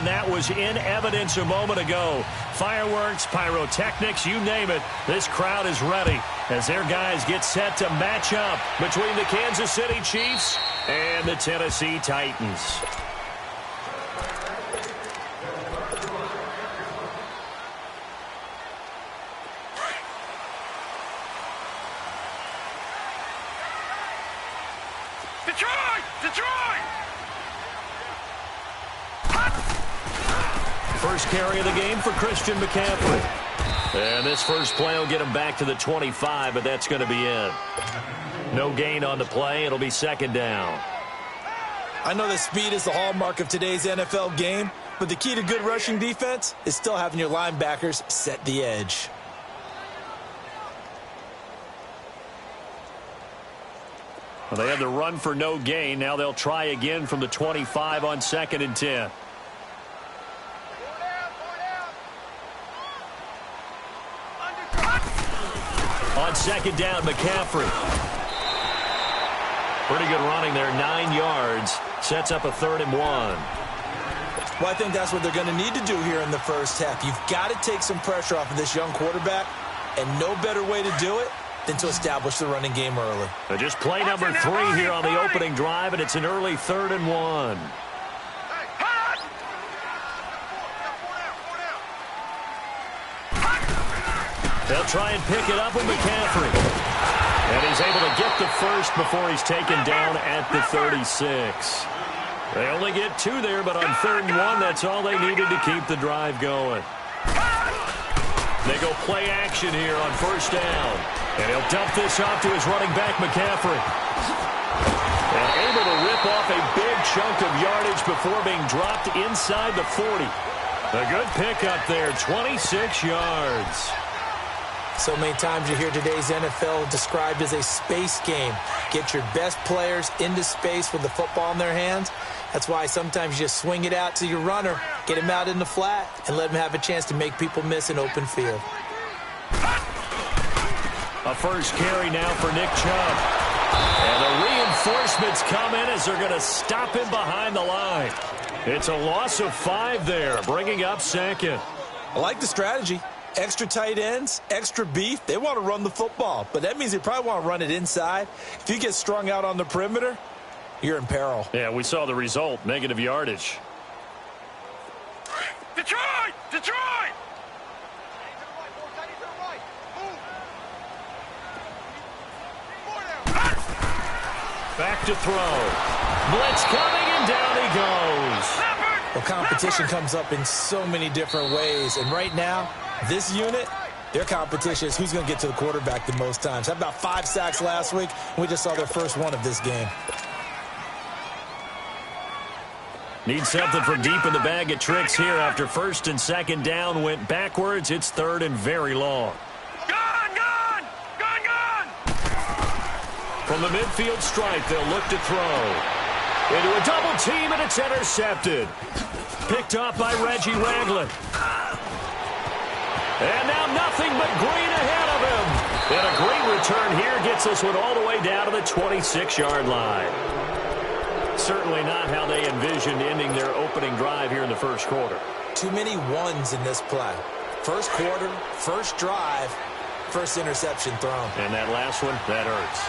and that was in evidence a moment ago. Fireworks, pyrotechnics, you name it. This crowd is ready as their guys get set to match up between the Kansas City Chiefs and the Tennessee Titans. First carry of the game for Christian McCaffrey. And this first play will get him back to the 25, but that's going to be it. No gain on the play. It'll be second down. I know that speed is the hallmark of today's NFL game, but the key to good rushing defense is still having your linebackers set the edge. Well, they had the run for no gain. Now they'll try again from the 25 on 2nd and 10. On 2nd down, McCaffrey. Pretty good running there, 9 yards. Sets up a 3rd and 1. Well, I think that's what they're going to need to do here in the first half. You've got to take some pressure off of this young quarterback, and no better way to do it than to establish the running game early. Just play number 3 here on the opening drive, and it's an early 3rd and 1. They'll try and pick it up with McCaffrey. And he's able to get the first before he's taken down at the 36. They only get 2 there, but on 3rd and 1, that's all they needed to keep the drive going. They go play action here on 1st down. And he'll dump this off to his running back, McCaffrey. And able to rip off a big chunk of yardage before being dropped inside the 40. A good pickup there, 26 yards. So many times you hear today's NFL described as a space game. Get your best players into space with the football in their hands. That's why sometimes you just swing it out to your runner, get him out in the flat, and let him have a chance to make people miss an open field. A first carry now for Nick Chubb. And the reinforcements come in as they're going to stop him behind the line. It's a loss of 5 there, bringing up 2nd. I like the strategy. Extra tight ends, extra beef. They want to run the football, but that means they probably want to run it inside. If you get strung out on the perimeter, you're in peril. Yeah, we saw the result, negative yardage. Detroit! Detroit! Back to throw. Blitz coming, and down he goes. Well, competition comes up in so many different ways, and right now, this unit, their competition is who's going to get to the quarterback the most times. How about 5 sacks last week? We just saw their first one of this game. Need something from deep in the bag of tricks here after 1st and 2nd down went backwards. It's 3rd and very long. Gone! From the midfield stripe, they'll look to throw. Into a double team, and it's intercepted. Picked off by Reggie Ragland. And now nothing but green ahead of him. And a great return here gets this one all the way down to the 26-yard line. Certainly not how they envisioned ending their opening drive here in the first quarter. Too many ones in this play. First quarter, first drive, first interception thrown. And that last one, that hurts.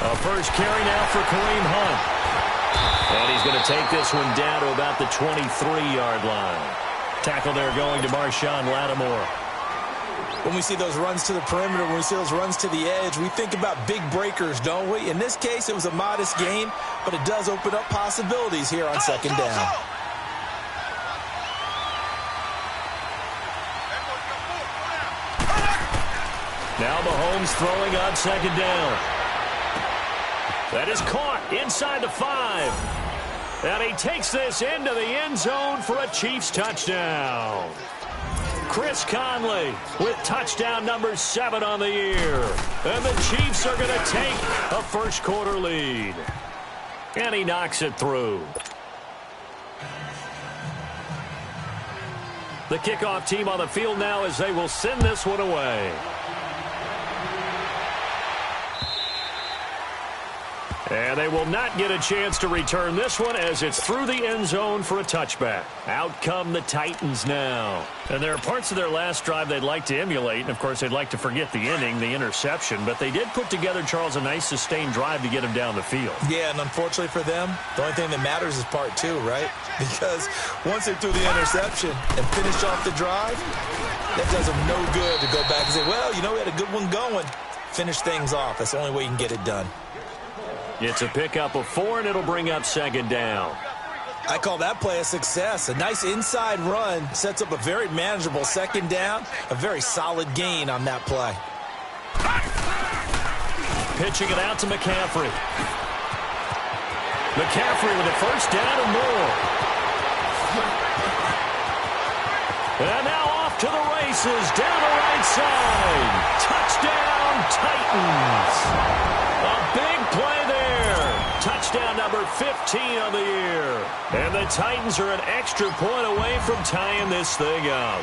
A first carry now for Kareem Hunt. And he's going to take this one down to about the 23-yard line. Tackle there going to Marshawn Lattimore. When we see those runs to the perimeter, when we see those runs to the edge, we think about big breakers, don't we? In this case, it was a modest gain, but it does open up possibilities here on 2nd down. Now Mahomes throwing on 2nd down. That is caught inside the 5. And he takes this into the end zone for a Chiefs touchdown. Chris Conley with touchdown number 7 on the year. And the Chiefs are going to take a first quarter lead. And he knocks it through. The kickoff team on the field now as they will send this one away. And they will not get a chance to return this one as it's through the end zone for a touchback. Out come the Titans now. And there are parts of their last drive they'd like to emulate. And, of course, they'd like to forget the inning, the interception. But they did put together, Charles, a nice sustained drive to get him down the field. Yeah, and unfortunately for them, the only thing that matters is part two, right? Because once they threw the interception and finished off the drive, that does them no good to go back and say, well, you know, we had a good one going. Finish things off. That's the only way you can get it done. It's a pickup of 4, and it'll bring up second down. I call that play a success. A nice inside run sets up a very manageable second down, a very solid gain on that play. Pitching it out to McCaffrey. McCaffrey with a first down and more. And now off to the races, down the right side. Touchdown, Titans. A big play there. Touchdown number 15 on the year. And the Titans are an extra point away from tying this thing up.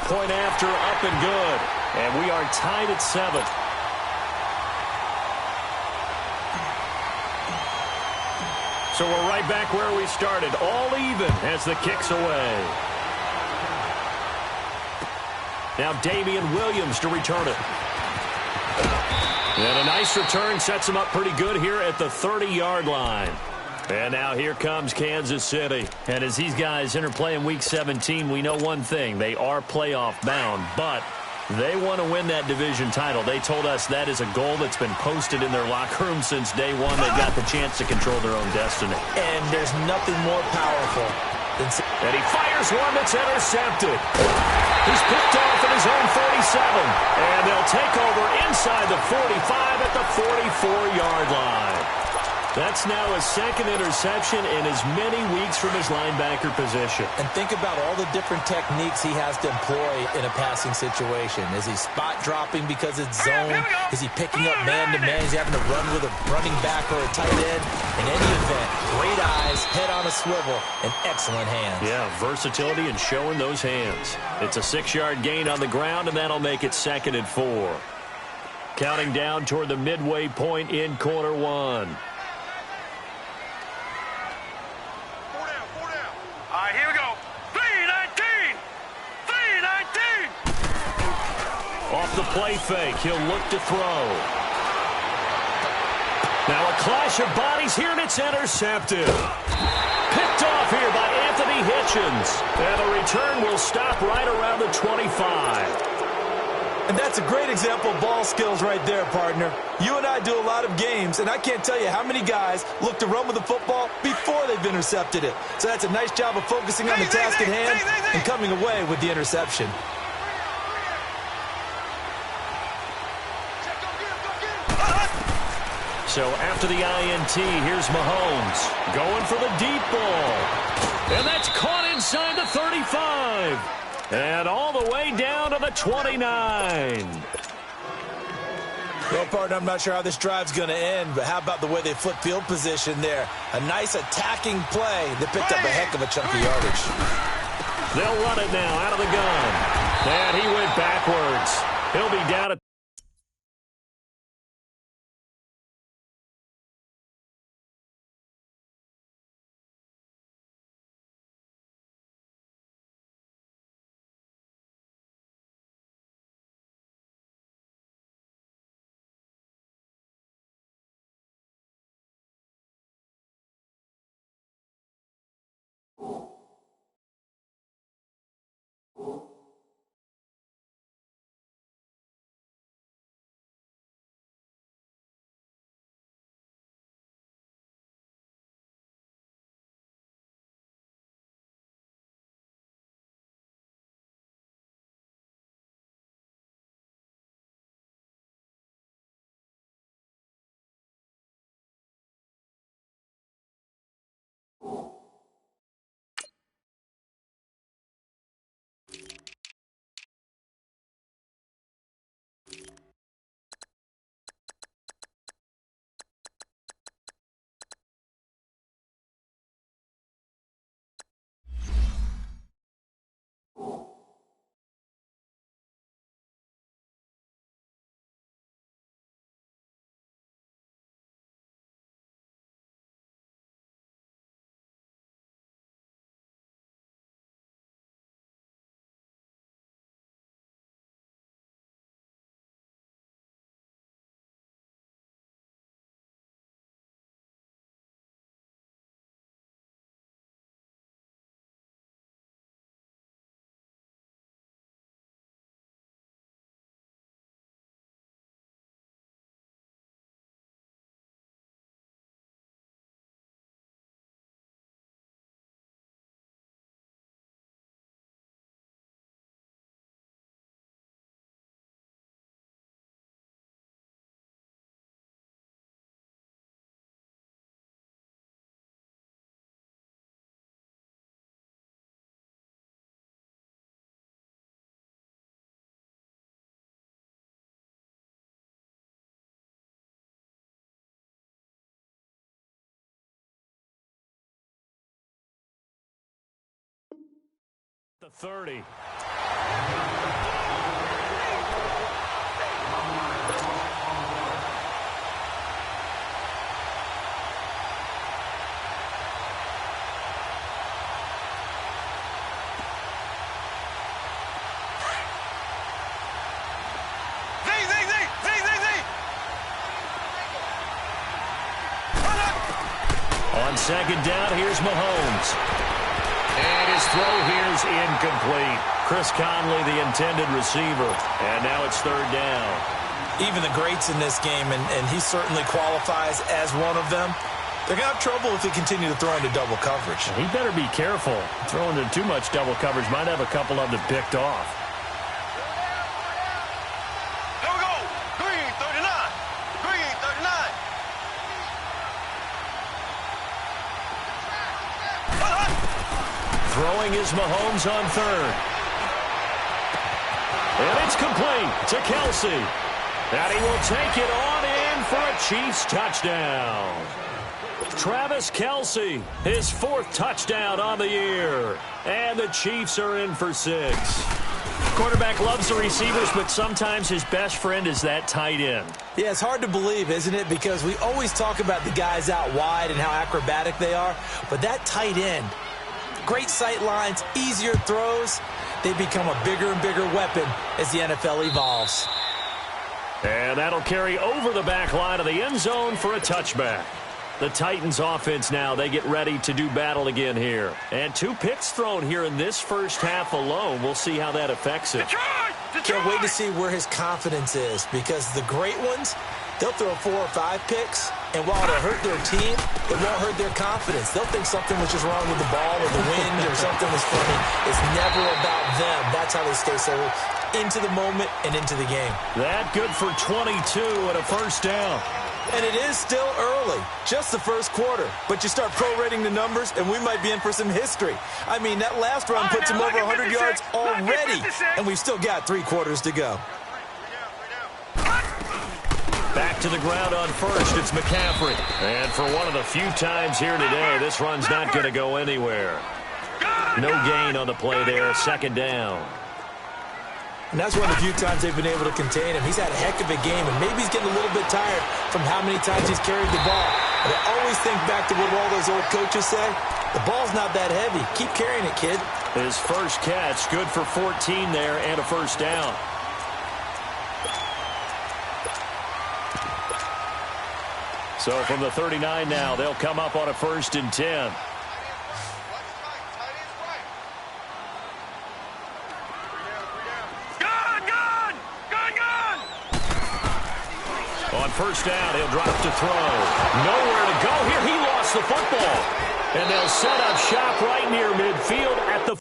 Point after, up and good. And we are tied at 7. So we're right back where we started, all even as the kick's away. Now Damian Williams to return it. And a nice return sets him up pretty good here at the 30-yard line. And now here comes Kansas City. And as these guys interplay in Week 17, we know one thing. They are playoff bound, but they want to win that division title. They told us that is a goal that's been posted in their locker room since day one. They've got the chance to control their own destiny. And there's nothing more powerful than... And he fires one that's intercepted. He's picked off at his own 47. And they'll take over inside the 45 at the 44-yard line. That's now his second interception in as many weeks from his linebacker position. And think about all the different techniques he has to employ in a passing situation. Is he spot dropping because it's zone? Is he picking up man-to-man? Is he having to run with a running back or a tight end? In any event, great eyes, head on a swivel, and excellent hands. Yeah, versatility and showing those hands. It's a 6-yard gain on the ground, and that'll make it 2nd and 4. Counting down toward the midway point in quarter one. Here we go. 3-19. 3-19. Off the play fake, he'll look to throw. Now a clash of bodies here, and it's intercepted. Picked off here by Anthony Hitchens. And the return will stop right around the 25. And that's a great example of ball skills right there, partner. You and I do a lot of games, and I can't tell you how many guys look to run with the football before they've intercepted it. So that's a nice job of focusing on the task at hand and coming away with the interception. So after the INT, here's Mahomes going for the deep ball. And that's caught inside the 35. And all the way down to the 29. Well, partner, I'm not sure how this drive's going to end, but how about the way they flip field position there? A nice attacking play that picked up a heck of a chunk of yardage. They'll run it now out of the gun. And he went backwards. He'll be down at the 30. On second down, here's Mahomes. And his throw here's incomplete. Chris Conley, the intended receiver. And now it's third down. Even the greats in this game, and he certainly qualifies as one of them, they're going to have trouble if they continue to throw into double coverage. He better be careful. Throwing into too much double coverage might have a couple of them picked off. Here we go. Green, 39. Green, 39. Throwing is Mahomes on third. And it's complete to Kelsey. And he will take it on in for a Chiefs touchdown. Travis Kelsey, his fourth touchdown on the year. And the Chiefs are in for 6. Quarterback loves the receivers, but sometimes his best friend is that tight end. Yeah, it's hard to believe, isn't it? Because we always talk about the guys out wide and how acrobatic they are. But that tight end, great sight lines, easier throws, they become a bigger and bigger weapon as the NFL evolves. And that'll carry over the back line of the end zone for a touchback. The Titans offense now, they get ready to do battle again here. And 2 picks thrown here in this first half alone. We'll see how that affects it. Can't wait to see where his confidence is, because the great ones, they'll throw 4 or 5 picks, and while it'll hurt their team, it won't hurt their confidence. They'll think something was just wrong with the ball or the wind or something was funny. It's never about them. That's how they stay so into the moment and into the game. That good for 22 and a first down. And it is still early, just the first quarter. But you start prorating the numbers, and we might be in for some history. I mean, that last run puts him over 100 yards already, and we've still got 3 quarters to go. Back to the ground on first, it's McCaffrey. And for one of the few times here today, this run's not going to go anywhere. No gain on the play there, second down. And that's one of the few times they've been able to contain him. He's had a heck of a game, and maybe he's getting a little bit tired from how many times he's carried the ball. But I always think back to what all those old coaches say. The ball's not that heavy. Keep carrying it, kid. His first catch, good for 14 there and a first down. So from the 39 now, they'll come up on a 1st and 10. On first down, he'll drop to throw. Nowhere to go here. He lost the football. And they'll set up shop right near midfield at the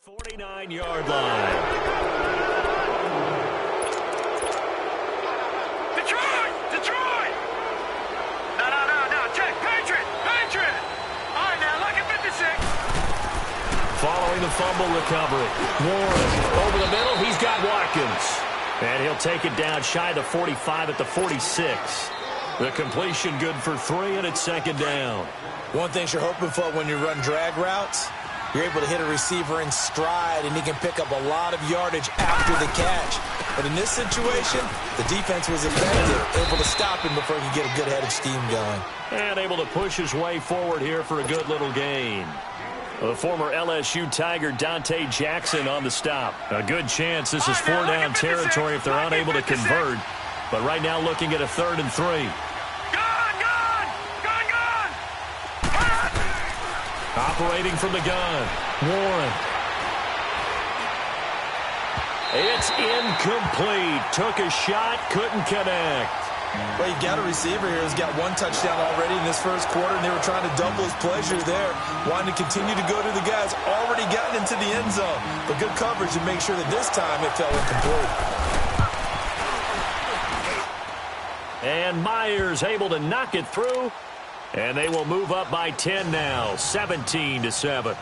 .49-yard line. Detroit! No, check, Patriot! All right, now, look at 56. Following the fumble recovery. Warren over the middle. He's got Watkins. And he'll take it down shy of the 45 at the 46. The completion good for 3, and it's second down. One thing you're hoping for when you run drag routes, you're able to hit a receiver in stride, and he can pick up a lot of yardage after the catch. But in this situation, the defense was effective, able to stop him before he could get a good head of steam going. And able to push his way forward here for a good little gain. The former LSU Tiger Dante Jackson on the stop. A good chance this is 4-down territory if they're unable to convert. But right now looking at a 3rd and 3. Operating from the gun, Warren. It's incomplete. Took a shot, couldn't connect. Well, you got a receiver here who's got one touchdown already in this first quarter, and they were trying to double his pleasure there, wanting to continue to go to the guys already gotten into the end zone. But good coverage to make sure that this time it fell incomplete. And Myers able to knock it through, and they will move up by 10 now, 17-7.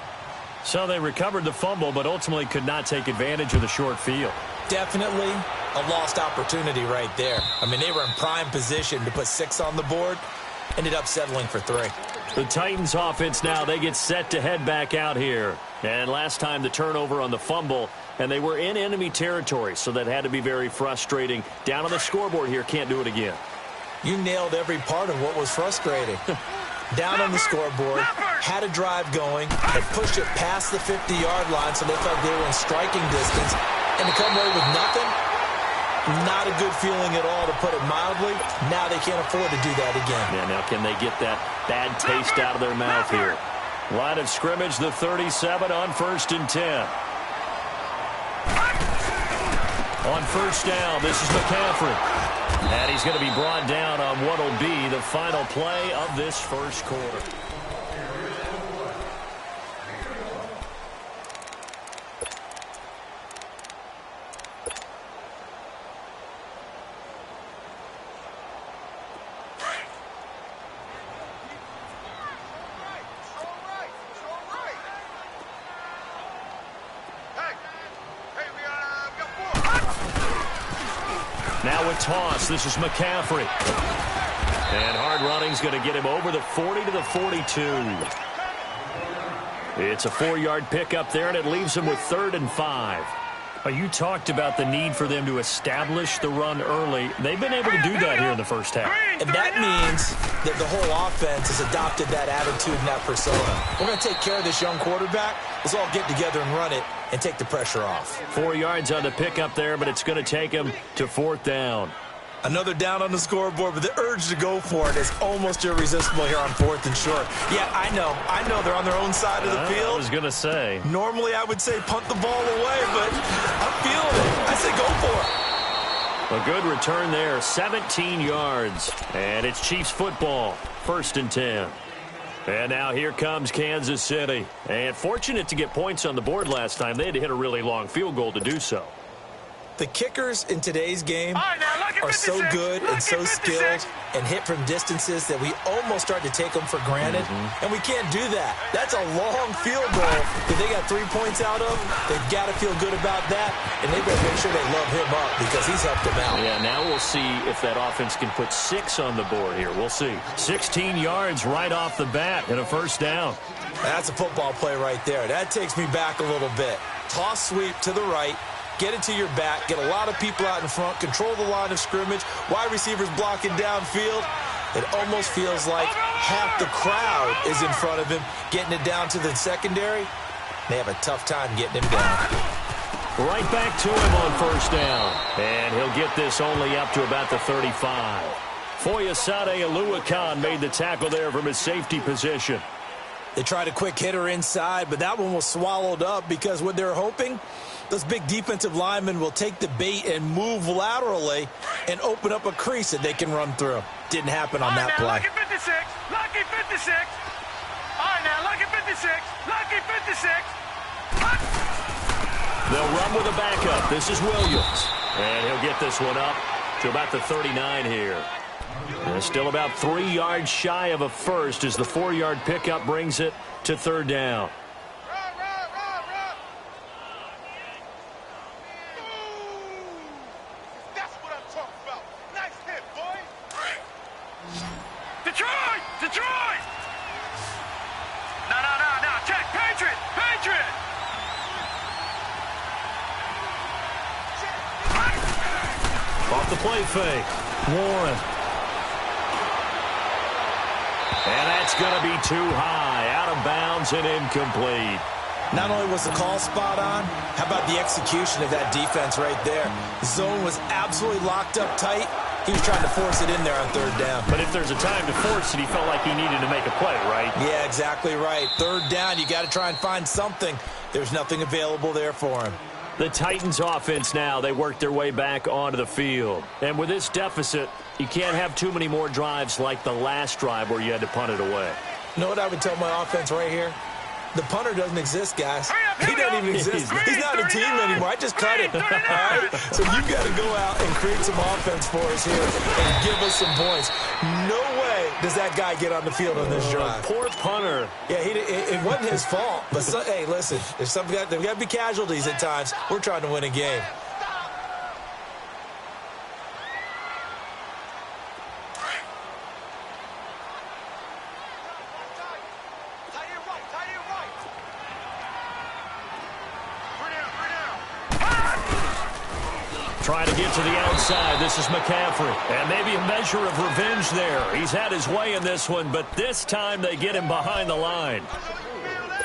So they recovered the fumble, but ultimately could not take advantage of the short field. Definitely a lost opportunity right there. I mean, they were in prime position to put 6 on the board, ended up settling for 3. The Titans offense now, they get set to head back out here. And last time the turnover on the fumble, and they were in enemy territory, so that had to be very frustrating. Down on the scoreboard here, can't do it again. You nailed every part of what was frustrating. Down on the scoreboard, had a drive going, and pushed it past the 50-yard line so they felt they were in striking distance. And to come away with nothing, not a good feeling at all, to put it mildly. Now they can't afford to do that again. Yeah, now can they get that bad taste out of their mouth here? Line of scrimmage, the 37 on 1st and 10. On first down, this is McCaffrey. And he's going to be brought down on what will be the final play of this first quarter. Now a toss. This is McCaffrey. And hard running's going to get him over the 40 to the 42. It's a 4-yard pickup there, and it leaves him with 3rd and 5. You talked about the need for them to establish the run early. They've been able to do that here in the first half. And that means that the whole offense has adopted that attitude and that persona. We're going to take care of this young quarterback. Let's all get together and run it and take the pressure off. 4 yards on the pickup there, but it's going to take him to 4th down. Another down on the scoreboard, but the urge to go for it is almost irresistible here on 4th and short. Yeah, I know they're on their own side of the field. I was going to say. Normally I would say punt the ball away, but I'm feeling it. I say go for it. A good return there, 17 yards. And it's Chiefs football, 1st and 10. And now here comes Kansas City. And fortunate to get points on the board last time. They had to hit a really long field goal to do so. The kickers in today's game are so good and so skilled and hit from distances that we almost start to take them for granted. And we can't do that. That's a long field goal that they got 3 points out of. They've got to feel good about that, and they better make sure they love him up because he's helped them out. Yeah, now we'll see if that offense can put 6 on the board here. We'll see. 16 yards right off the bat and a 1st down. That's a football play right there. That takes me back a little bit. Toss sweep to the right. Get it to your back, get a lot of people out in front, control the line of scrimmage, wide receivers blocking downfield. It almost feels like half the crowd is in front of him, getting it down to the secondary. They have a tough time getting him down. Right back to him on 1st down. And he'll get this only up to about the 35. Foyesade Aluakan made the tackle there from his safety position. They tried a quick hitter inside, but that one was swallowed up because what they're hoping, those big defensive linemen will take the bait and move laterally and open up a crease that they can run through. Didn't happen on that play. Lucky 56. Lucky 56. All right, now, lucky 56. Lucky 56. They'll run with a backup. This is Williams. And he'll get this one up to about the 39 here. And still about 3 yards shy of a first as the 4-yard pickup brings it to 3rd down. That's what I'm talking about. Nice hit, boy. Detroit! Detroit! No. Check. Patriot! Patriot! Off the play fake. Warren. And that's going to be too high. Out of bounds and incomplete. Not only was the call spot on, how about the execution of that defense right there? The zone was absolutely locked up tight. He was trying to force it in there on third down. But if there's a time to force it, he felt like he needed to make a play, right? Yeah, exactly right. Third down, you got to try and find something. There's nothing available there for him. The Titans offense now, they work their way back onto the field. And with this deficit, you can't have too many more drives like the last drive where you had to punt it away. You know what I would tell my offense right here? The punter doesn't exist, guys. He doesn't even exist. He's not a team anymore. I just cut him. All right? So you got to go out and create some offense for us here and give us some points. No way does that guy get on the field on this drive. Poor punter. Yeah, it wasn't his fault. But, hey, listen, there's got to be casualties at times. We're trying to win a game. Trying to get to the outside. This is McCaffrey. And maybe a measure of revenge there. He's had his way in this one, but this time they get him behind the line.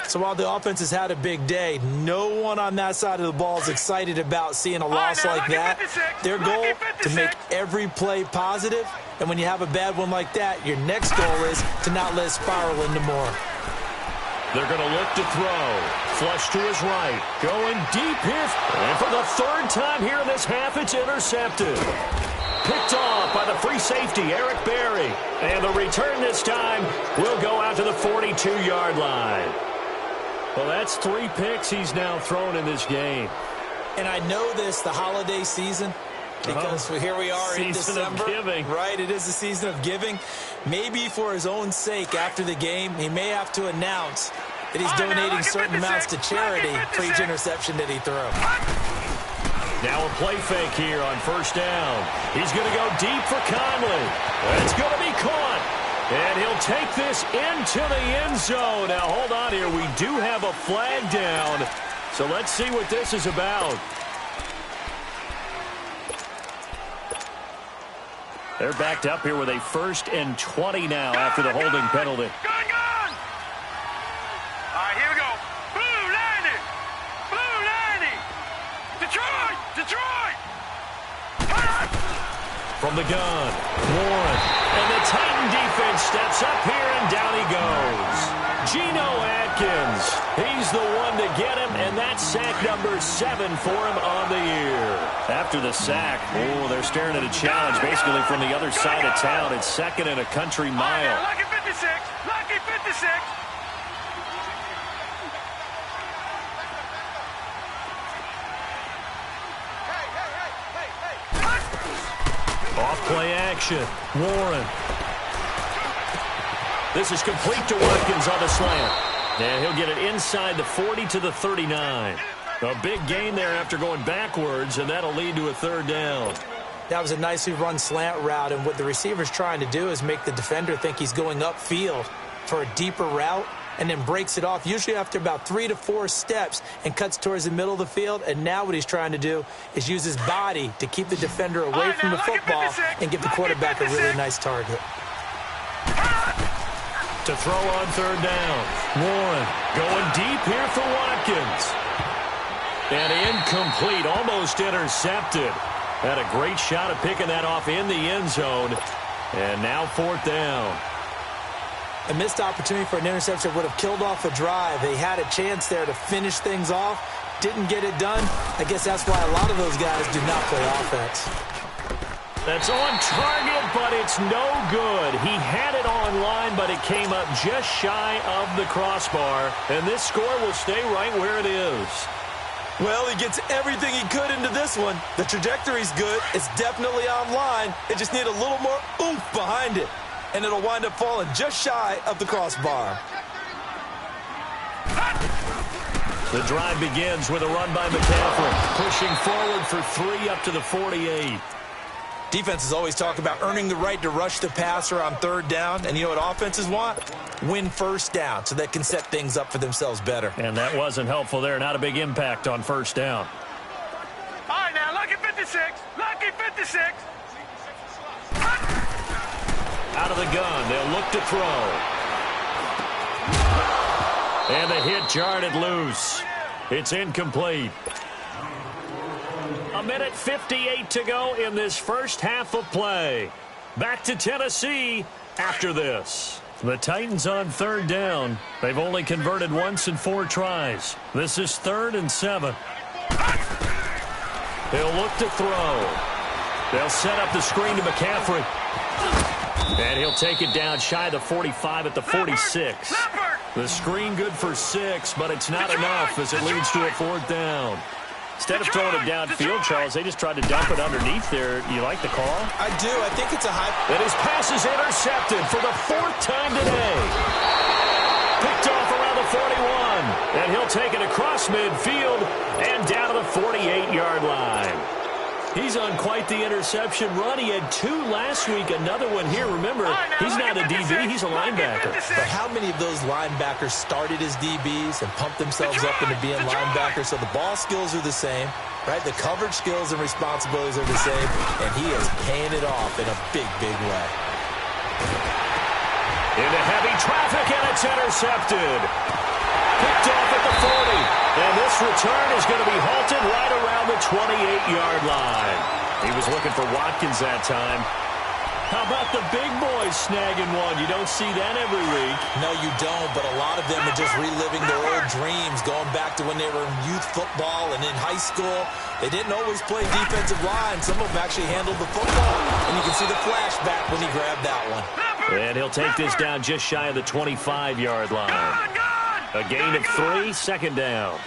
So while the offense has had a big day, no one on that side of the ball is excited about seeing a loss like that. Their goal, to make every play positive. And when you have a bad one like that, your next goal is to not let it spiral into more. They're going to look to throw. Flush to his right. Going deep here. And for the third time here in this half, it's intercepted. Picked off by the free safety, Eric Berry. And the return this time will go out to the 42-yard line. Well, that's 3 picks he's now thrown in this game. And I know this, the holiday season, because here we are in December. Season of giving. Right, it is the season of giving. Maybe for his own sake after the game, he may have to announce that he's donating certain amounts to charity for each interception that he throws. Now a play fake here on first down. He's going to go deep for Conley. It's going to be caught. And he'll take this into the end zone. Now hold on here. We do have a flag down. So let's see what this is about. They're backed up here with a 1st and 20 now after the holding penalty. Gone! All right, here we go. Blue 90! Blue 90! Detroit! From the gun, Warren. And the Titan defense steps up here, and down he goes. Geno Atkins. He's the one to get him, and that's sack number 7 for him on the year. After the sack, they're staring at a challenge basically from the other side of town. It's 2nd and a country mile. Lucky 56! Lucky 56! Off-play action. Warren. This is complete to Watkins on the slant. And he'll get it inside the 40 to the 39. A big gain there after going backwards, and that'll lead to a 3rd down. That was a nicely run slant route, and what the receiver's trying to do is make the defender think he's going upfield for a deeper route, and then breaks it off, usually after about 3 to 4 steps, and cuts towards the middle of the field. And now what he's trying to do is use his body to keep the defender away from the football and give the quarterback a really nice target. To throw on 3rd down. Warren going deep here for Watkins. And incomplete, almost intercepted. Had a great shot at picking that off in the end zone. And now 4th down. A missed opportunity for an interception would have killed off a drive. They had a chance there to finish things off. Didn't get it done. I guess that's why a lot of those guys do not play offense. That's on target, but it's no good. He had it on line, but it came up just shy of the crossbar. And this score will stay right where it is. Well, he gets everything he could into this one. The trajectory's good. It's definitely on line. They just need a little more oomph behind it. And it'll wind up falling just shy of the crossbar. The drive begins with a run by McCaffrey. Pushing forward for 3 up to the 48. Defenses always talk about earning the right to rush the passer on 3rd down. And you know what offenses want? Win 1st down so they can set things up for themselves better. And that wasn't helpful there. Not a big impact on 1st down. All right, now, lucky 56. Lucky 56. Out of the gun. They'll look to throw. And the hit jarred it loose. It's incomplete. 1:58 to go in this first half of play. Back to Tennessee after this. The Titans on third down. They've only converted once in 4 tries. This is 3rd and 7. He'll look to throw. They'll set up the screen to McCaffrey. And he'll take it down shy of the 45 at the 46. The screen good for 6, but it's not enough as it leads to a 4th down. Instead of throwing it downfield, Charles, they just tried to dump it underneath there. You like the call? I do. I think it's a high... And his pass is intercepted for the 4th time today. Picked off around the 41. And he'll take it across midfield and down to the 48-yard line. He's on quite the interception run. He had 2 last week, another one here. Remember, he's not a DB, he's a linebacker. But how many of those linebackers started as DBs and pumped themselves up into being linebackers? So the ball skills are the same, right? The coverage skills and responsibilities are the same, and he is paying it off in a big, big way. Into heavy traffic, and it's intercepted. Picked off at the 40. And this return is going to be halted right around the 28-yard line. He was looking for Watkins that time. How about the big boys snagging one? You don't see that every week. No, you don't, but a lot of them are just reliving their old dreams, going back to when they were in youth football and in high school. They didn't always play defensive line. Some of them actually handled the football, and you can see the flashback when he grabbed that one. And he'll take this down just shy of the 25-yard line. A gain of 3, 2nd down.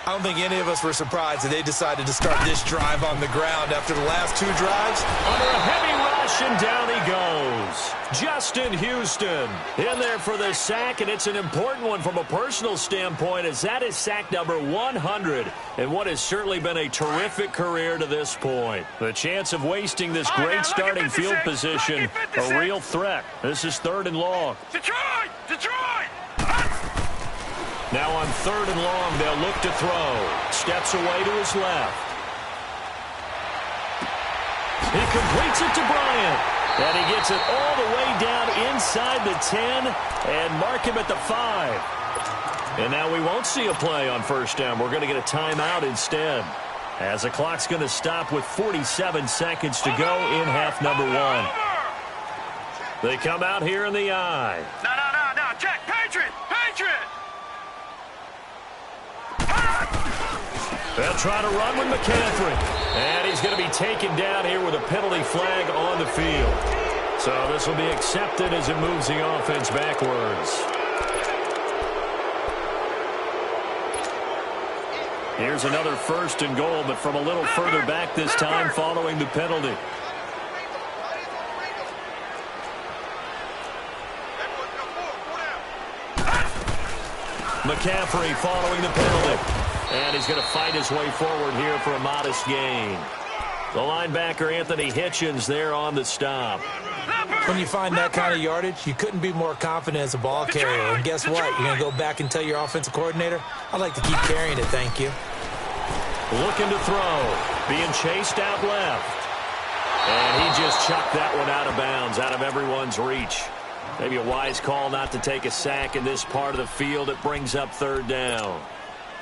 I don't think any of us were surprised that they decided to start this drive on the ground after the last 2 drives. Under a heavy rush, and down he goes. Justin Houston in there for the sack, and it's an important one from a personal standpoint, as that is sack number 100 in what has certainly been a terrific career to this point. The chance of wasting this great starting field position, a real threat. This is 3rd and long. Detroit! Detroit! Now on 3rd and long, they'll look to throw. Steps away to his left. He completes it to Bryant. And he gets it all the way down inside the 10 and mark him at the 5. And now we won't see a play on 1st down. We're going to get a timeout instead, as the clock's going to stop with 47 seconds to go in half number 1. They come out here in the eye. No. Check. Patriot! They'll try to run with McCaffrey. And he's going to be taken down here with a penalty flag on the field. So this will be accepted as it moves the offense backwards. Here's another 1st and goal, but from a little further back this time following the penalty. McCaffrey following the penalty. And he's going to fight his way forward here for a modest gain. The linebacker, Anthony Hitchens, there on the stop. When you find that kind of yardage, you couldn't be more confident as a ball carrier. And guess what? You're going to go back and tell your offensive coordinator, I'd like to keep carrying it, thank you. Looking to throw. Being chased out left. And he just chucked that one out of bounds, out of everyone's reach. Maybe a wise call not to take a sack in this part of the field. It brings up 3rd down.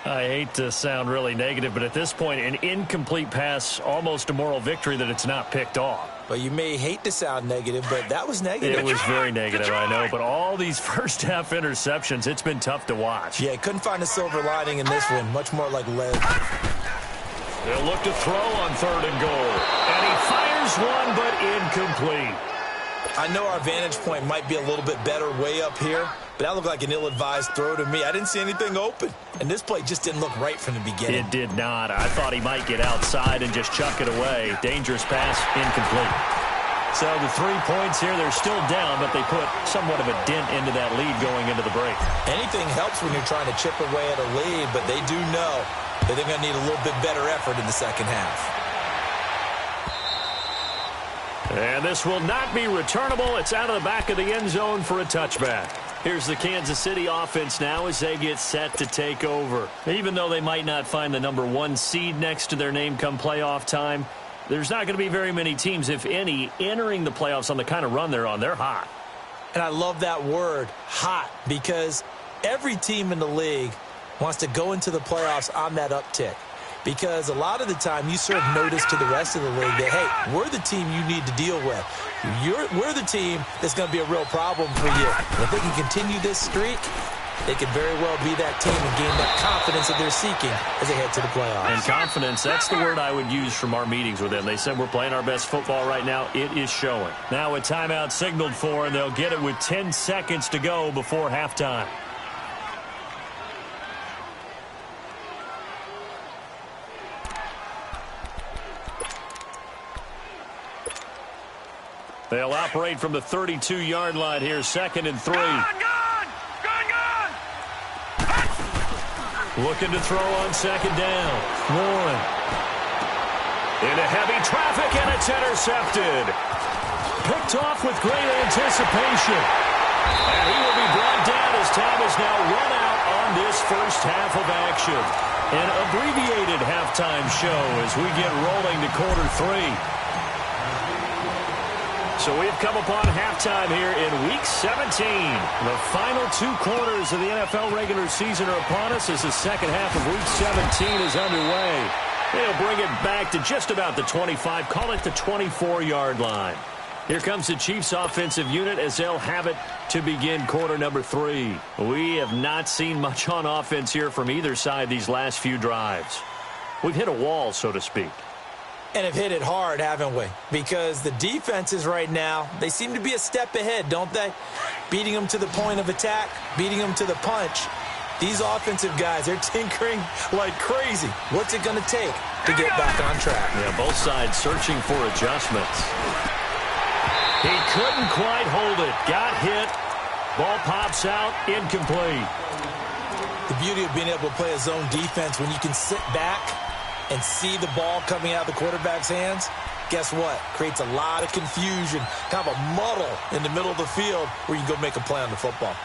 I hate to sound really negative, but at this point, an incomplete pass, almost a moral victory that it's not picked off. Well, you may hate to sound negative, but that was negative. It was very negative, I know, but all these first half interceptions, it's been tough to watch. Yeah, couldn't find a silver lining in this one, much more like lead. They'll look to throw on 3rd and goal. And he fires one, but incomplete. I know our vantage point might be a little bit better way up here, but that looked like an ill-advised throw to me. I didn't see anything open, and this play just didn't look right from the beginning. It did not. I thought he might get outside and just chuck it away. Dangerous pass, incomplete. So the 3 points here, they're still down, but they put somewhat of a dent into that lead going into the break. Anything helps when you're trying to chip away at a lead, but they do know that they're going to need a little bit better effort in the second half. And this will not be returnable. It's out of the back of the end zone for a touchback. Here's the Kansas City offense now as they get set to take over. Even though they might not find the number 1 seed next to their name come playoff time, there's not going to be very many teams, if any, entering the playoffs on the kind of run they're on. They're hot. And I love that word, hot, because Every team in the league wants to go into the playoffs on that uptick, because a lot of the time you serve notice to the rest of the league that, hey, we're the team you need to deal with. We're the team that's going to be a real problem for you. And if they can continue this streak, they could very well be that team and gain that confidence that they're seeking as they head to the playoffs. And confidence, that's the word I would use from our meetings with them. They said we're playing our best football right now. It is showing. Now a timeout signaled for, and they'll get it with 10 seconds to go before halftime. They'll operate from the 32-yard line here, 2nd and 3. Gone! Looking to throw on 2nd down. Warren. Into heavy traffic, and it's intercepted. Picked off with great anticipation. And he will be brought down as time is now run out on this first half of action. An abbreviated halftime show as we get rolling to quarter 3. So we've come upon halftime here in Week 17. The final 2 quarters of the NFL regular season are upon us as the second half of Week 17 is underway. They'll bring it back to just about the 25, call it the 24-yard line. Here comes the Chiefs offensive unit as they'll have it to begin quarter number 3. We have not seen much on offense here from either side these last few drives. We've hit a wall, so to speak. And have hit it hard, haven't we? Because the defenses right now, they seem to be a step ahead, don't they? Beating them to the point of attack, beating them to the punch. These offensive guys, they're tinkering like crazy. What's it going to take to get back on track? Yeah, both sides searching for adjustments. He couldn't quite hold it. Got hit. Ball pops out, incomplete. The beauty of being able to play a zone defense when you can sit back and see the ball coming out of the quarterback's hands, guess what? Creates a lot of confusion, kind of a muddle in the middle of the field where you can go make a play on the football.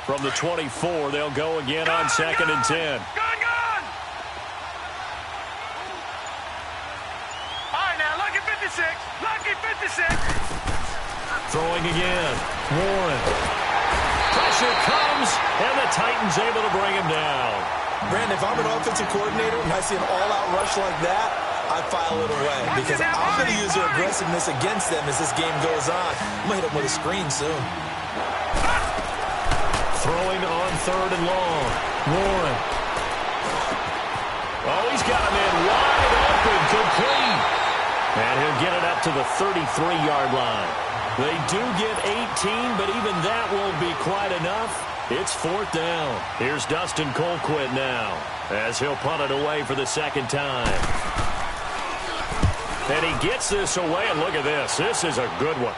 From the 24, they'll go again on 2nd and 10. Gone! All right, now, lucky 56. Lucky 56. Throwing again. Warren. Pressure comes, and the Titans able to bring him down. Brandon, if I'm an offensive coordinator and I see an all-out rush like that, I file it away because I'm going to use their aggressiveness against them as this game goes on. I'm going to hit them with a screen soon. Throwing on 3rd and long. Warren. Oh, he's got him in wide open, complete. And he'll get it up to the 33-yard line. They do get 18, but even that won't be quite enough. It's 4th down. Here's Dustin Colquitt now as he'll punt it away for the 2nd time. And he gets this away, and look at this. This is a good one.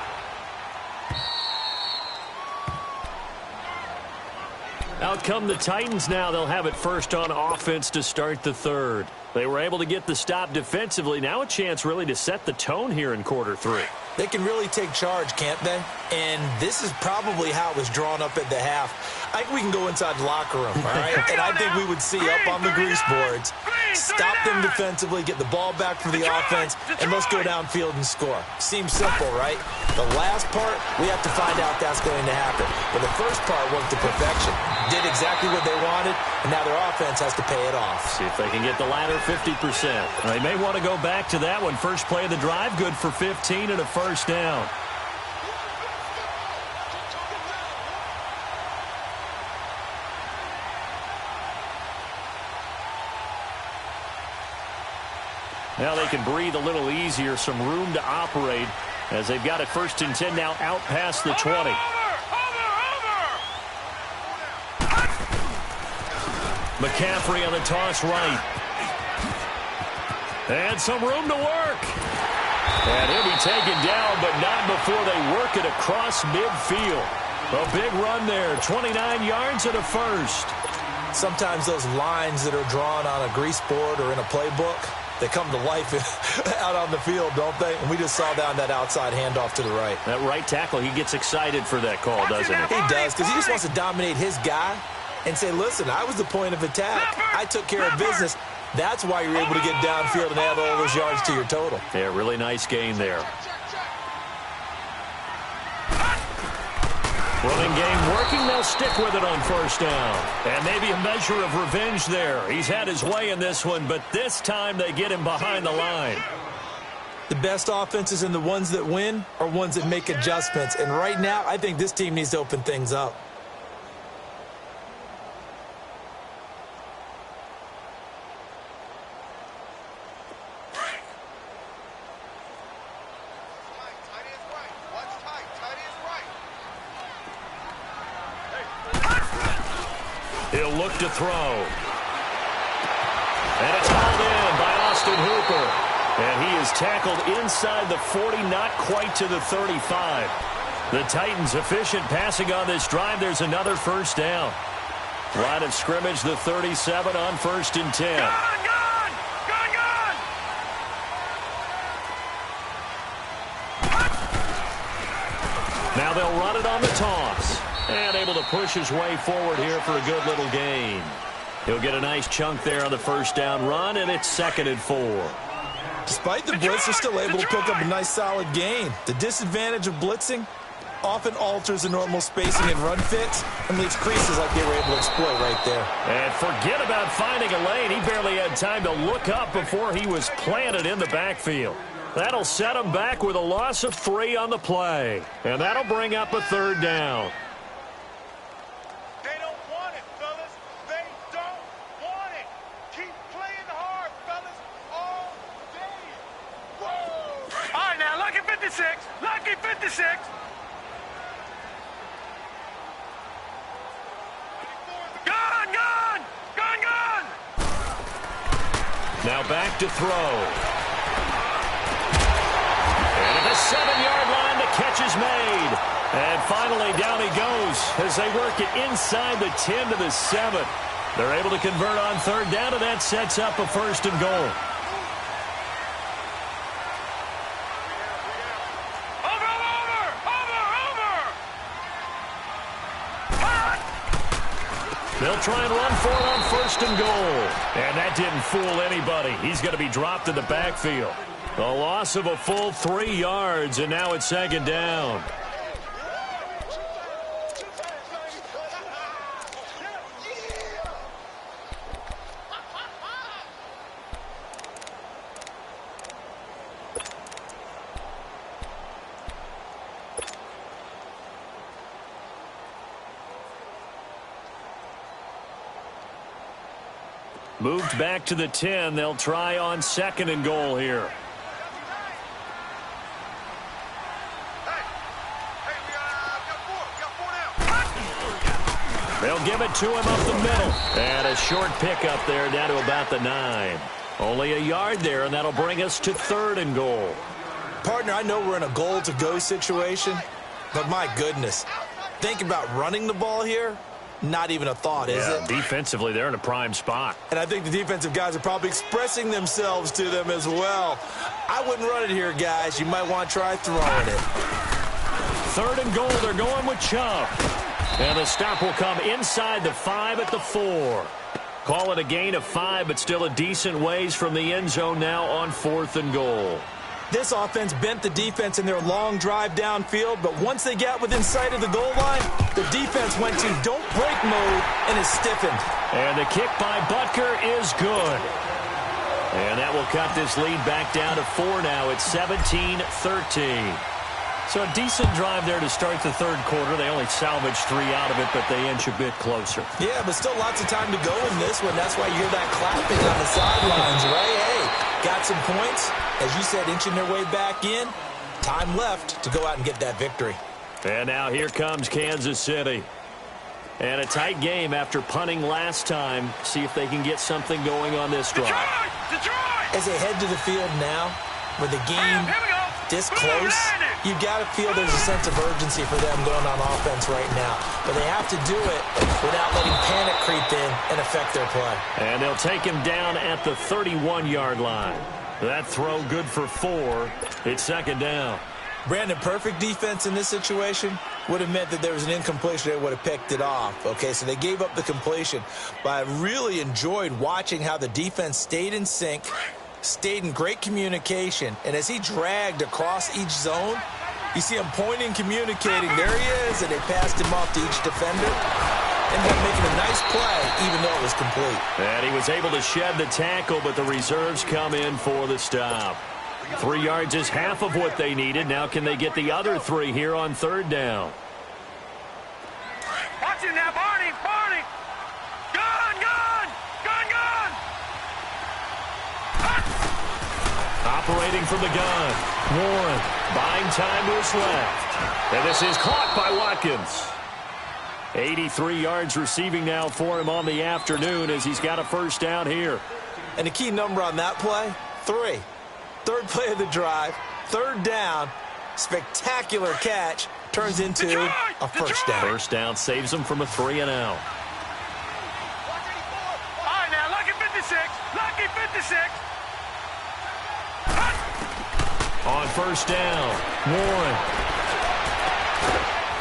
Out come the Titans now. They'll have it first on offense to start the 3rd. They were able to get the stop defensively. Now a chance really to set the tone here in quarter 3. They can really take charge, can't they? And this is probably how it was drawn up at the half. I think we can go inside the locker room, all right? And I think we would see up on the grease boards, stop them defensively, get the ball back for the offense, and let's go downfield and score. Seems simple, right? The last part, we have to find out that's going to happen. But the first part worked to perfection. Did exactly what they wanted, and now their offense has to pay it off. See if they can get the latter 50%. They may want to go back to that one. First play of the drive, good for 15 and a first down. Now they can breathe a little easier, some room to operate as they've got it 1st and 10 now out past the 20. McCaffrey on the toss right. And some room to work. And he'll be taken down, but not before they work it across midfield. A big run there, 29 yards and a first. Sometimes those lines that are drawn on a grease board or in a playbook, they come to life out on the field, don't they? And we just saw that on that outside handoff to the right. That right tackle, he gets excited for that call, doesn't he? He does, because he just wants to dominate his guy and say, listen, I was the point of attack. I took care of business. That's why you're able to get downfield and add all those yards to your total. Yeah, really nice gain there. Running game working. They'll stick with it on first down. And maybe a measure of revenge there. He's had his way in this one, but this time they get him behind the line. The best offenses and the ones that win are ones that make adjustments. And right now, I think this team needs to open things up. He'll look to throw. And it's hauled in by Austin Hooper. And he is tackled inside the 40, not quite to the 35. The Titans efficient passing on this drive. There's another first down. Line of scrimmage, the 37 on 1st and 10. Gone! Now they'll run it on the toss. And able to push his way forward here for a good little gain. He'll get a nice chunk there on the first down run, and it's 2nd and 4. Despite the blitz, they're still able to pick up a nice solid gain. The disadvantage of blitzing often alters the normal spacing and run fits and leaves creases like they were able to exploit right there. And forget about finding a lane. He barely had time to look up before he was planted in the backfield. That'll set him back with a loss of 3 on the play. And that'll bring up a 3rd down. They don't want it, fellas. They don't want it. Keep playing hard, fellas, all day. Whoa! All right, now, lucky 56. Lucky 56. Gone! Now back to throw. And at the 7-yard line, the catch is made. And finally, down he goes as they work it inside the 10 to the 7. They're able to convert on 3rd down, and that sets up a 1st and goal. They'll try and run for it on 1st and goal. And that didn't fool anybody. He's going to be dropped in the backfield. A loss of a full 3 yards, and now it's 2nd down. Moved back to the 10. They'll try on 2nd and goal here. They'll give it to him up the middle. And a short pickup there down to about the 9. Only a yard there, and that'll bring us to 3rd and goal. Partner, I know we're in a goal-to-go situation, but my goodness, think about running the ball here. Not even a thought, is it? Defensively, they're in a prime spot. And I think the defensive guys are probably expressing themselves to them as well. I wouldn't run it here, guys. You might want to try throwing it. 3rd and goal, they're going with Chubb. And the stop will come inside the 5 at the 4. Call it a gain of 5, but still a decent ways from the end zone now on 4th and goal. This offense bent the defense in their long drive downfield, but once they got within sight of the goal line, the defense went to don't break mode and is stiffened. And the kick by Butker is good. And that will cut this lead back down to 4 now. It's 17-13. So a decent drive there to start the 3rd quarter. They only salvaged 3 out of it, but they inch a bit closer. Yeah, but still lots of time to go in this one. That's why you hear that clapping on the sidelines, right? Hey, got some points. As you said, inching their way back in. Time left to go out and get that victory. And now here comes Kansas City. And a tight game after punting last time. See if they can get something going on this drive. Detroit! As they head to the field now, with the game this close, you've got to feel there's a sense of urgency for them going on offense right now. But they have to do it without letting panic creep in and affect their play. And they'll take him down at the 31-yard line. That throw good for 4. It's 2nd down. Brandon, perfect defense in this situation. would have meant that there was an incompletion. They would have picked it off. Okay, so they gave up the completion. But I really enjoyed watching how the defense stayed in sync, stayed in great communication, and as he dragged across each zone, you see him pointing, communicating. There he is, and they passed him off to each defender. Ended up making a nice play, even though it was complete. And he was able to shed the tackle, but the reserves come in for the stop. 3 yards is half of what they needed. Now can they get the other 3 here on third down? Watch it now, Barney! Barney! Gun! Gun! Gun! Gun! Operating from the gun. Warren buying time to his left. And this is caught by Watkins. 83 yards receiving now for him on the afternoon as he's got a first down here. And the key number on that play, 3. Third play of the drive, third down, spectacular catch, turns into a first down. First down saves him from a 3 and out. All right, now, lucky 56. Lucky 56. On first down, Warren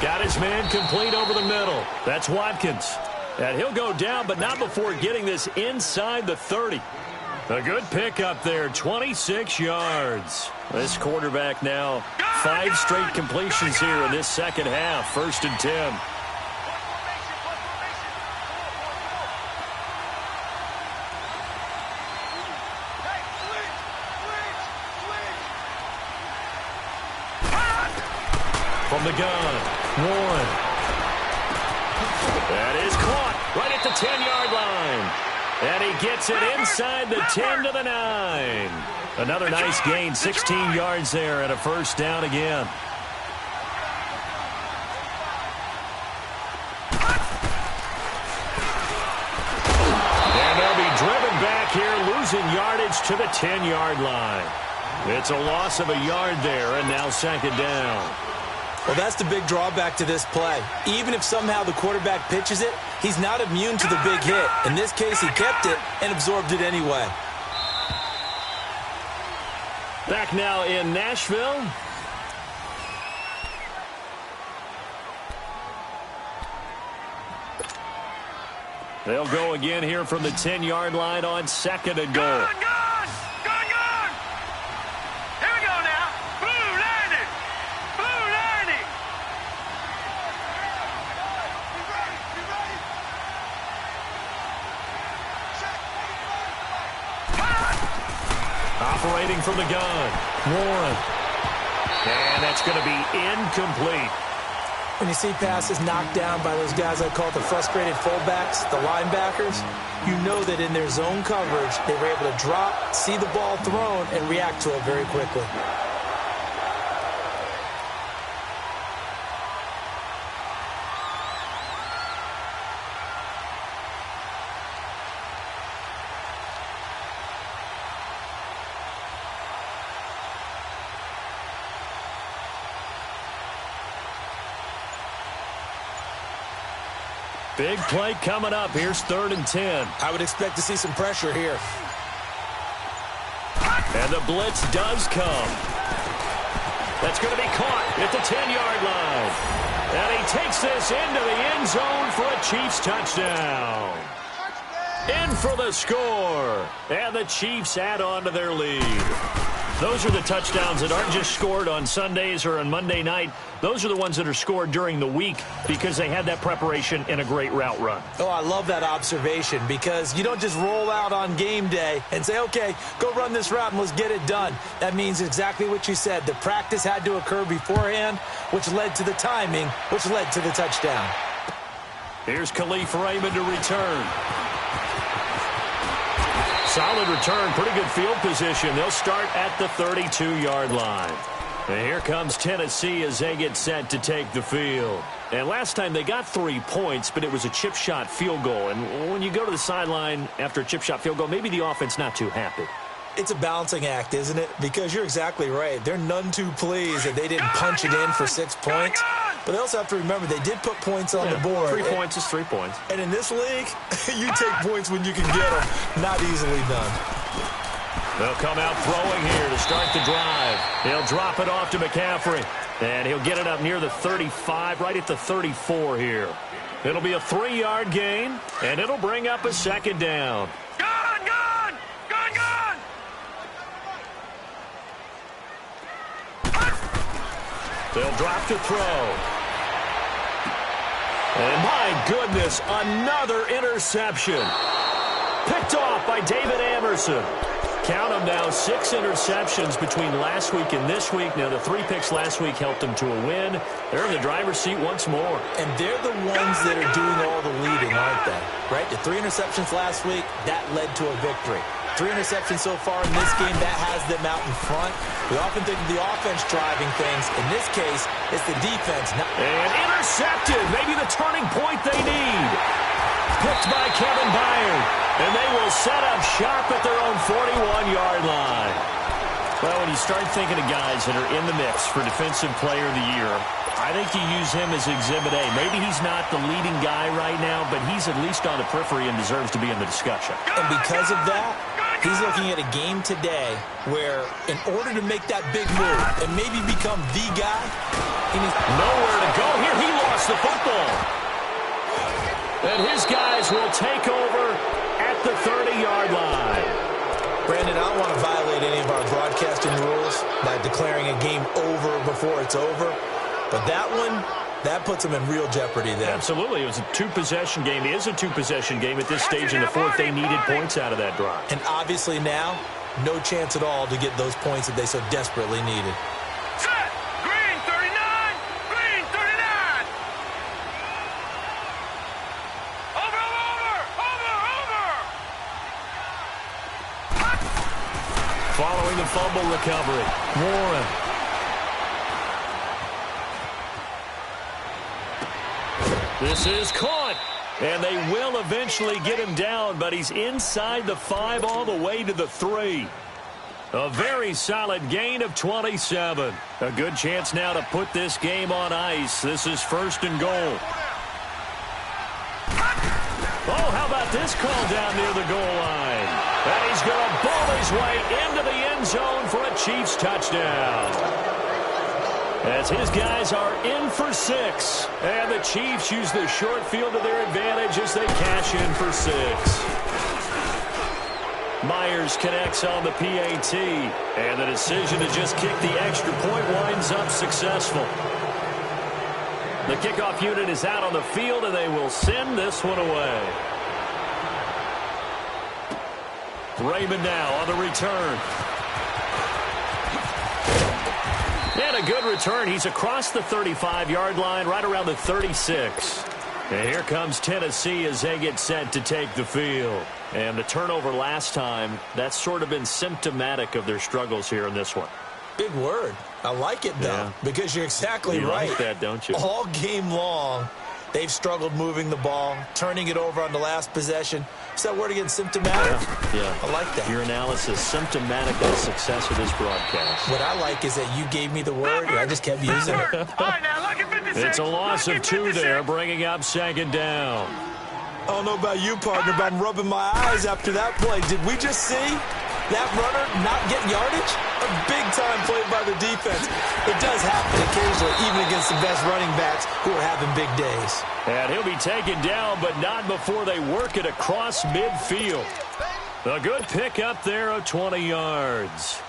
got his man complete over the middle. That's Watkins. And he'll go down, but not before getting this inside the 30. A good pickup there, 26 yards. This quarterback now 5 straight completions here in this second half. First and 10. From the gun, Warren. That is caught right at the 10-yard line. And he gets it inside the 10 to the 9. Another nice gain, 16 yards there and a first down again. And they'll be driven back here, losing yardage to the 10-yard line. It's a loss of a yard there, and now second down. Well, that's the big drawback to this play. Even if somehow the quarterback pitches it, he's not immune to the big hit. In this case, he kept it and absorbed it anyway. Back now in Nashville. They'll go again here from the 10-yard line on second and goal. Operating from the gun, Warren. And that's going to be incomplete. When you see passes knocked down by those guys I call the frustrated fullbacks, the linebackers, you know that in their zone coverage, they were able to drop, see the ball thrown, and react to it very quickly. Big play coming up. Here's third and 10. I would expect to see some pressure here. And the blitz does come. That's going to be caught at the 10-yard line. And he takes this into the end zone for a Chiefs touchdown. In for the score. And the Chiefs add on to their lead. Those are the touchdowns that aren't just scored on Sundays or on Monday night. Those are the ones that are scored during the week because they had that preparation in a great route run. Oh, I love that observation because you don't just roll out on game day and say, okay, go run this route and let's get it done. That means exactly what you said. The practice had to occur beforehand, which led to the timing, which led to the touchdown. Here's Khalif Raymond to return. Solid return, pretty good field position. They'll start at the 32-yard line. And here comes Tennessee as they get set to take the field. And last time they got 3 points, but it was a chip shot field goal. And when you go to the sideline after a chip shot field goal, maybe the offense not too happy. It's a balancing act, isn't it? Because you're exactly right. They're none too pleased that they didn't punch it in for 6 points. But they also have to remember they did put points on the board. 3 points is 3 points. And in this league, you take points when you can get them. Not easily done. They'll come out throwing here to start the drive. They'll drop it off to McCaffrey. And he'll get it up near the 35, right at the 34 here. It'll be a 3-yard gain, and it'll bring up a second down. Gun, gun! Gun, gun! They'll drop to throw. And my goodness, another interception. Picked off by David Amerson. Count them now, 6 interceptions between last week and this week. Now, the 3 picks last week helped them to a win. They're in the driver's seat once more. And they're the ones that are doing all the leading, aren't they? Right? The 3 interceptions last week, that led to a victory. 3 interceptions so far in this game, that has them out in front. We often think of the offense driving things. In this case, it's the defense. And intercepted. Maybe the turning point they need. Picked by Kevin Byard. And they will set up shop at their own 41-yard line. Well, when you start thinking of guys that are in the mix for Defensive Player of the Year, I think you use him as Exhibit A. Maybe he's not the leading guy right now, but he's at least on the periphery and deserves to be in the discussion. And because of that, he's looking at a game today where in order to make that big move and maybe become the guy, he needs nowhere to go here. He lost the football. And his guys will take over at the 30-yard line. Brandon, I don't want to violate any of our broadcasting rules by declaring a game over before it's over. But that one, that puts them in real jeopardy there. Absolutely. It was a 2-possession game. It is a 2-possession game at this stage in the fourth. They needed points out of that drive. And obviously now, no chance at all to get those points that they so desperately needed. Set! Green 39! Green 39! Over, over, over, over! Following the fumble recovery, Warren. This is caught, and they will eventually get him down, but he's inside the 5 all the way to the 3. A very solid gain of 27. A good chance now to put this game on ice. This is 1st and goal. Oh, how about this call down near the goal line? And he's going to ball his way into the end zone for a Chiefs touchdown. As his guys are in for 6. And the Chiefs use the short field to their advantage as they cash in for 6. Myers connects on the PAT. And the decision to just kick the extra point winds up successful. The kickoff unit is out on the field, and they will send this one away. Raymond now on the return. And a good return. He's across the 35-yard line, right around the 36. And here comes Tennessee as they get set to take the field. And the turnover last time, that's sort of been symptomatic of their struggles here in this one. Big word. I like it, though, because you're exactly right. You like that, don't you? All game long, they've struggled moving the ball, turning it over on the last possession. Is that word again, symptomatic? Yeah. I like that. Your analysis, symptomatic of the success of this broadcast. What I like is that you gave me the word, and I just kept using it. All right, now, lucky 56. It's a loss of 2 there, bringing up 2nd down. I don't know about you, partner, but I'm rubbing my eyes after that play. Did we just see that runner not get yardage? A big-time play by the defense. It does happen occasionally, even against the best running backs who are having big days. And he'll be taken down, but not before they work it across midfield. A good pick up there of 20 yards.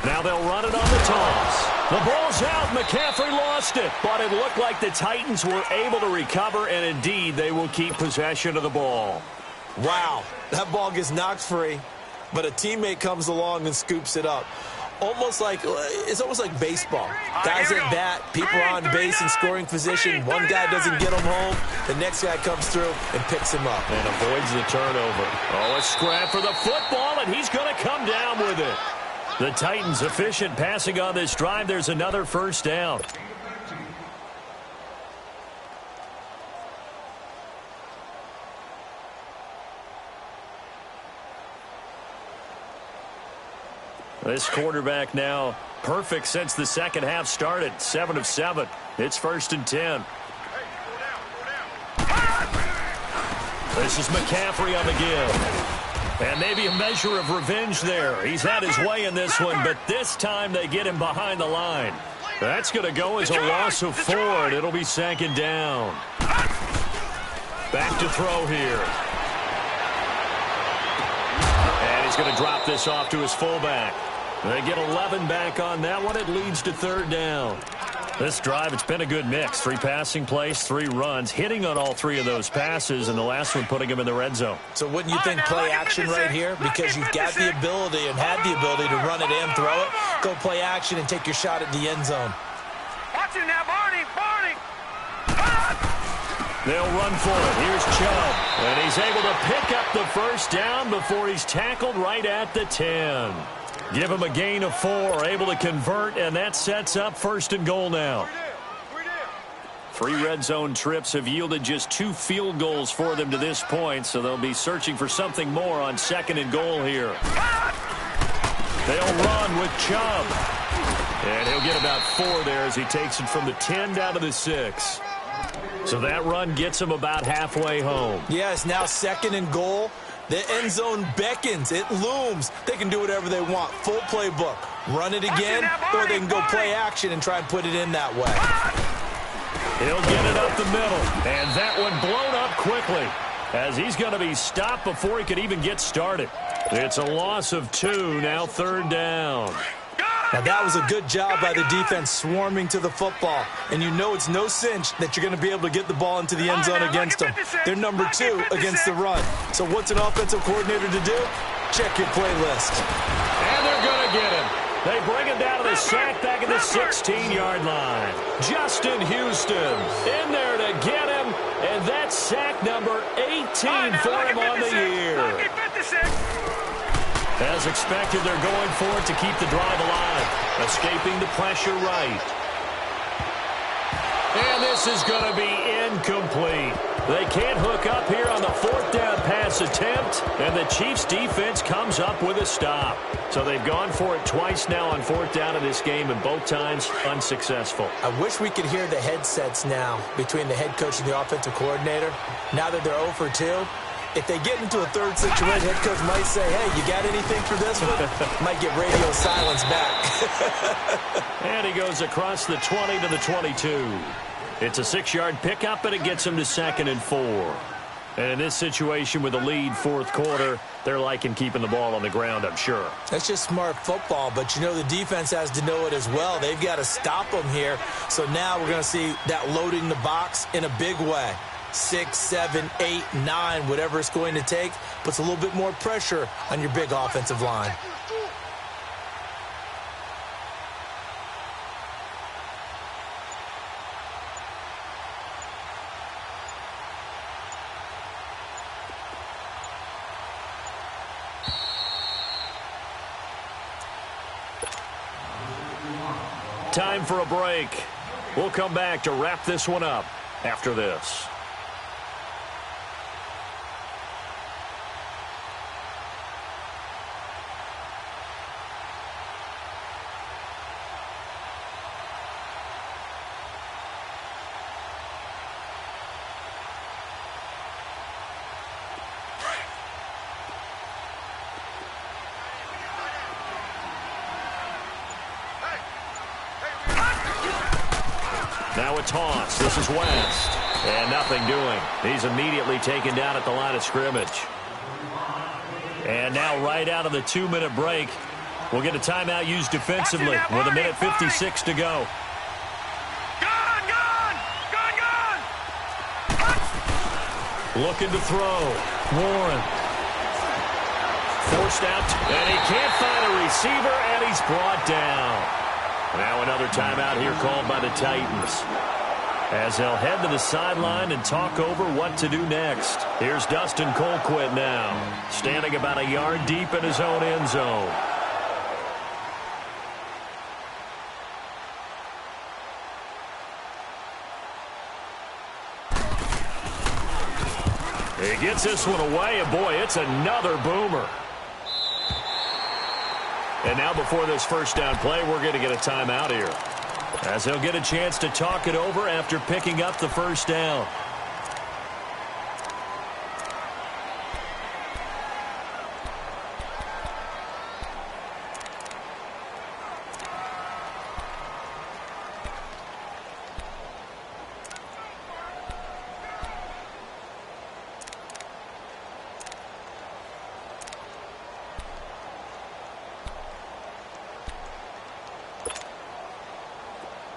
Now they'll run it on the toss. The ball's out. McCaffrey lost it. But it looked like the Titans were able to recover, and indeed they will keep possession of the ball. Wow, that ball gets knocked free, but a teammate comes along and scoops it up. It's almost like baseball. Guys at bat, people are on base in scoring position. One guy doesn't get him home. The next guy comes through and picks him up. And avoids the turnover. Oh, a scrap for the football, and he's going to come down with it. The Titans efficient passing on this drive. There's another 1st down. This quarterback now perfect since the second half started. 7 of 7. It's 1st and 10. This is McCaffrey on the give. And maybe a measure of revenge there. He's had his way in this one, but this time they get him behind the line. That's going to go as a loss of 4, and it'll be 2nd down. Back to throw here. And he's going to drop this off to his fullback. They get 11 back on that one. It leads to 3rd down. This drive, it's been a good mix. 3 passing plays, 3 runs, hitting on all 3 of those passes, and the last one putting him in the red zone. So wouldn't you think play action right here? Because you've got the ability and had the ability to run it and throw it. Go play action and take your shot at the end zone. Watch him now, Barney. They'll run for it. Here's Chubb. And he's able to pick up the 1st down before he's tackled right at the 10. Give him a gain of 4, able to convert, and that sets up 1st and goal now. 3 red zone trips have yielded just 2 field goals for them to this point, so they'll be searching for something more on 2nd and goal here. They'll run with Chubb. And he'll get about 4 there as he takes it from the 10 down to the 6. So that run gets him about halfway home. Yes, now 2nd and goal. The end zone beckons. It looms. They can do whatever they want. Full playbook. Run it again, or they can go play action and try and put it in that way. He'll get it up the middle. And that one blown up quickly as he's going to be stopped before he could even get started. It's a loss of 2, now 3rd down. Now, that was a good job by the defense swarming to the football. And you know it's no cinch that you're going to be able to get the ball into the end zone against them. They're number 2 against the run. So what's an offensive coordinator to do? Check your playlist. And they're going to get him. They bring him down to the sack back at the 16-yard line. Justin Houston in there to get him. And that's sack number 18 for him on the year. As expected, they're going for it to keep the drive alive. Escaping the pressure right. And this is going to be incomplete. They can't hook up here on the 4th down pass attempt, and the Chiefs' defense comes up with a stop. So they've gone for it twice now on 4th down in this game, and both times unsuccessful. I wish we could hear the headsets now between the head coach and the offensive coordinator. Now that they're 0 for 2. If they get into a 3rd situation, head coach might say, hey, you got anything for this one? Might get radio silence back. And he goes across the 20 to the 22. It's a 6-yard pickup, and it gets him to 2nd and 4. And in this situation with a lead 4th quarter, they're liking keeping the ball on the ground, I'm sure. That's just smart football, but you know the defense has to know it as well. They've got to stop them here. So now we're going to see that loading the box in a big way. 6, 7, 8, 9, whatever it's going to take, puts a little bit more pressure on your big offensive line. Time for a break. We'll come back to wrap this one up after this. Now a toss. This is West. And nothing doing. He's immediately taken down at the line of scrimmage. And now right out of the 2-minute break, we'll get a timeout used defensively with 1:56 to go. Looking to throw. Warren. Forced out, and he can't find a receiver, and he's brought down. Now another timeout here called by the Titans, as they'll head to the sideline and talk over what to do next. Here's Dustin Colquitt now, standing about a yard deep in his own end zone. He gets this one away, and boy, it's another boomer. And now before this first down play, we're going to get a timeout here, as they'll get a chance to talk it over after picking up the first down.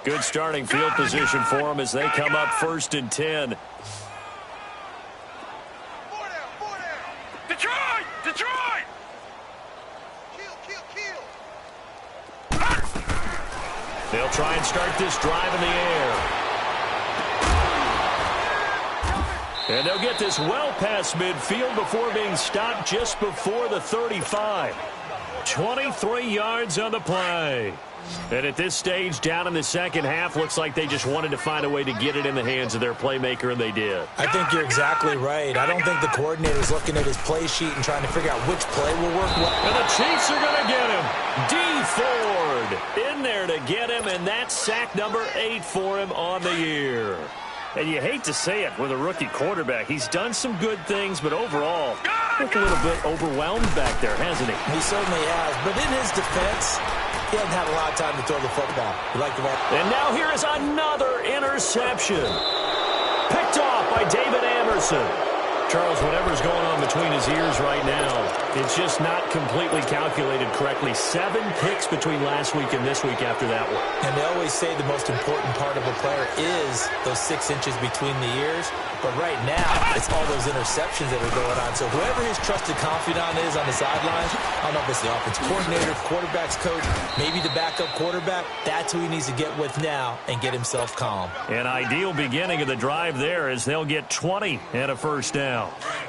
Good starting field position for them as they come up 1st and 10. Detroit! Detroit! Kill! They'll try and start this drive in the air. And they'll get this well past midfield before being stopped just before the 35. 23 yards on the play. And at this stage, down in the second half, looks like they just wanted to find a way to get it in the hands of their playmaker, and they did. I think you're exactly right. I don't think the coordinator's looking at his play sheet and trying to figure out which play will work well. And the Chiefs are going to get him. D. Ford in there to get him, and that's sack number 8 for him on the year. And you hate to say it with a rookie quarterback. He's done some good things, but overall, looked a little bit overwhelmed back there, hasn't he? He certainly has. But in his defense, he hasn't had a lot of time to throw the football. And now here is another interception. Picked off by David Anderson. Charles, whatever's going on between his ears right now, it's just not completely calculated correctly. 7 picks between last week and this week after that one. And they always say the most important part of a player is those 6 inches between the ears. But right now, it's all those interceptions that are going on. So whoever his trusted confidant is on the sidelines, I don't know if it's the offense coordinator, quarterback's coach, maybe the backup quarterback, that's who he needs to get with now and get himself calm. An ideal beginning of the drive there as they'll get 20 and a first down.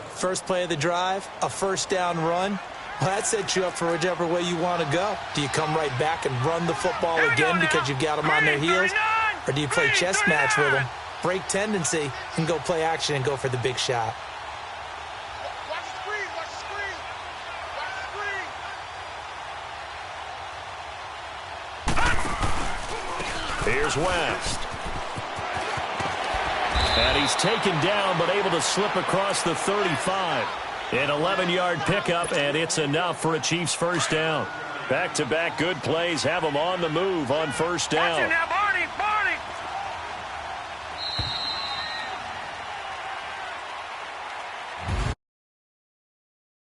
First play of the drive, a first down run. Well, that sets you up for whichever way you want to go. Do you come right back and run the football again because you've got them on their heels? Or do you play chess match with them, break tendency, and go play action and go for the big shot? Watch the screen! Watch the screen! Watch the screen! Here's West. And he's taken down, but able to slip across the 35. An 11-yard pickup, and it's enough for a Chiefs first down. Back-to-back good plays have them on the move on first down.